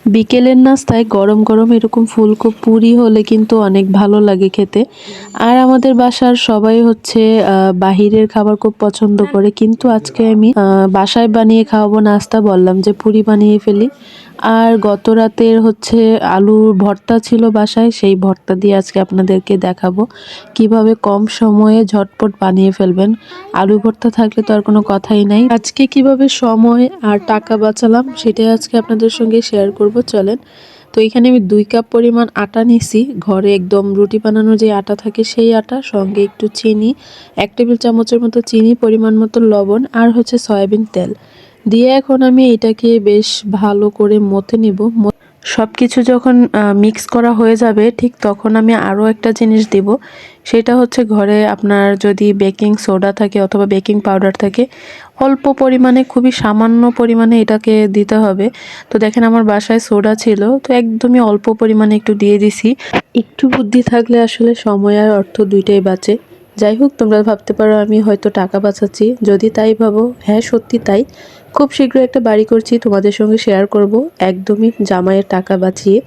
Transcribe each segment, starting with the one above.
বিকেলের নাস্তায় গরম গরম এরকম ফুলকো পুরি হলে কিন্তু অনেক ভালো লাগে খেতে। আর আমাদের বাসার সবাই হচ্ছে বাহিরের খাবার খুব পছন্দ করে, কিন্তু আজকে আমি বাসায় বানিয়ে খাওয়াবো নাস্তা, বললাম যে পুরি বানিয়ে ফেলি। আর গত রাতের হচ্ছে আলুর ভর্তা ছিল বাসায়, সেই ভর্তা দিয়ে আজকে আপনাদেরকে দেখাবো কিভাবে কম সময়ে ঝটপট বানিয়ে ফেলবেন। আলু ভর্তা থাকলে তো আর কোনো কথাই নাই। আজকে কিভাবে সময় আর টাকা বাঁচালাম সেটাই আজকে আপনাদের সঙ্গে শেয়ার করব, চলেন। তো এখানে আমি 2 কাপ পরিমাণ আটা নিছি, ঘরে একদম রুটি বানানোর যে আটা থাকে সেই আটা, সঙ্গে একটু চিনি, 1 টেবিল চামচের মতো চিনি, পরিমাণ মতো লবণ আর হচ্ছে সয়াবিন তেল দিয়ে এখন আমি এটাকে বেশ ভালো করে মথে নিব। সব কিছু যখন মিক্স করা হয়ে যাবে ঠিক তখন আমি আরও একটা জিনিস দিব, সেটা হচ্ছে ঘরে আপনার যদি বেকিং সোডা থাকে অথবা বেকিং পাউডার থাকে অল্প পরিমাণে, খুবই সামান্য পরিমাণে এটাকে দিতে হবে। তো দেখেন আমার বাসায় সোডা ছিল, তো একদমই অল্প পরিমাণে একটু দিয়ে দিছি। একটু বুদ্ধি থাকলে আসলে সময় আর অর্থ দুইটাই বাঁচে। যাই হোক, তোমরা ভাবতে পারো আমি হয়তো টাকা বাঁচাচ্ছি, যদি তাই ভাবো, হ্যাঁ সত্যি তাই। খুব শীঘ্রই একটা বাড়ি করছি, তোমাদের সঙ্গে শেয়ার করব একদমই জামাইয়ের টাকা বাঁচিয়ে।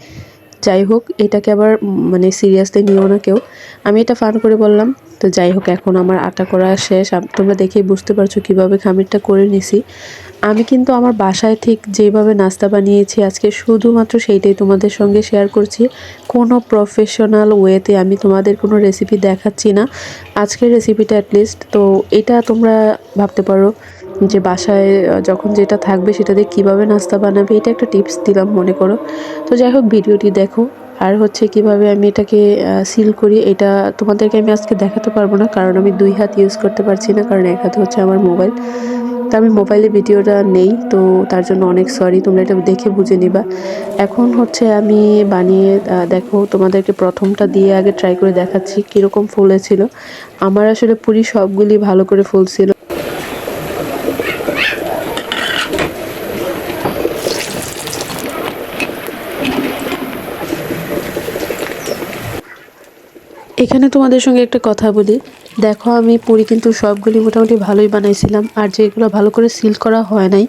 যাই হোক, এটাকে আবার মানে সিরিয়াসলি নিও না কেউ, আমি এটা ফান করে বললাম। তো যাই হোক, এখন আমার আটা করা শেষ, তোমরা দেখেই বুঝতে পারছো কিভাবে খামিরটা করে নিছি। আমি কিন্তু আমার বাসায় ঠিক যেভাবে নাস্তা বানিয়েছি আজকে শুধুমাত্র সেইটাই তোমাদের সঙ্গে শেয়ার করছি। কোনো প্রফেশনাল ওয়েতে আমি তোমাদের কোনো রেসিপি দেখাচ্ছি না আজকের রেসিপিটা অ্যাটলিস্ট। তো এটা তোমরা ভাবতে পারো যে বাসায় যখন যেটা থাকবে সেটা দিয়ে কীভাবে নাস্তা বানাবে, এটা একটা টিপস দিলাম মনে করো। তো যাই হোক, ভিডিওটি দেখো। আর হচ্ছে কিভাবে আমি এটাকে সিল করি এটা তোমাদেরকে আমি আজকে দেখাতে পারবো না, কারণ আমি 2 হাত ইউজ করতে পারছি না, কারণ এক হাতে হচ্ছে আমার মোবাইল। তো আমি মোবাইলে ভিডিওটা নেই, তো তার জন্য অনেক সরি, তোমরা এটা দেখে বুঝে নিবা। এখন হচ্ছে আমি বানিয়ে দেখো, তোমাদেরকে প্রথমটা দিয়ে আগে ট্রাই করে দেখাচ্ছি কীরকম ফুলেছিল। আমার আসলে পুরি সবগুলি ভালো করে ফুলছিল। এখানে তোমাদের সঙ্গে একটা কথা বলি, দেখো আমি পুরি কিন্তু সবগুলি মোটামুটি ভালোই বানাইছিলাম, আর যেগুলো ভালো করে সিল করা হয় নাই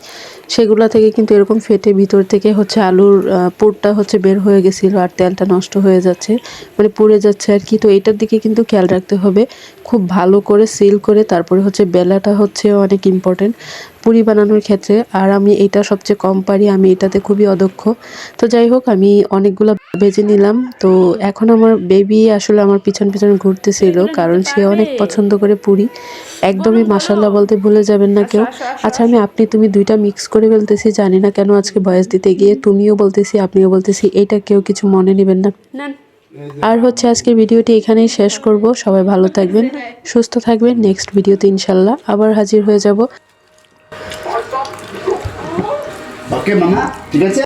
সেগুলো থেকে কিন্তু এরকম ফেটে ভিতর থেকে হচ্ছে আলুর পুরটা হচ্ছে বের হয়ে গেছিলো, আর তেলটা নষ্ট হয়ে যাচ্ছে, মানে পুড়ে যাচ্ছে আর কি। তো এটার দিকে কিন্তু খেয়াল রাখতে হবে, খুব ভালো করে সিল করে তারপরে হচ্ছে বেলাটা হচ্ছে অনেক ইম্পর্টেন্ট পুরি বানানোর ক্ষেত্রে। আর আমি এটা সবচেয়ে কম পারি, আমি এটাতে খুবই অদক্ষ। তো যাই হোক, আমি অনেকগুলো ভেজে নিলাম। তো এখন আমার বেবি আসলে আমার পিছন পিছন ঘুরতেছিল, কারণ সে অনেক পছন্দ করে পুরি। একদমই মাশাআল্লাহ বলতে ভুলে যাবেন না কেউ। আচ্ছা, আমি আপনি তুমি দুইটা মিক্স করে ফেলতেছি, জানি না কেন আজকে ভয়েস দিতে গিয়ে তুমিও বলতেছি আপনিও বলতেছি, এটা কেউ কিছু মনে নেবেন না। আর হচ্ছে আজকের ভিডিওটি এখানেই শেষ করব। সবাই ভালো থাকবেন, সুস্থ থাকবেন। নেক্সট ভিডিওতে ইনশাল্লাহ আবার হাজির হয়ে যাব। ওকে মামা, ঠিক আছে।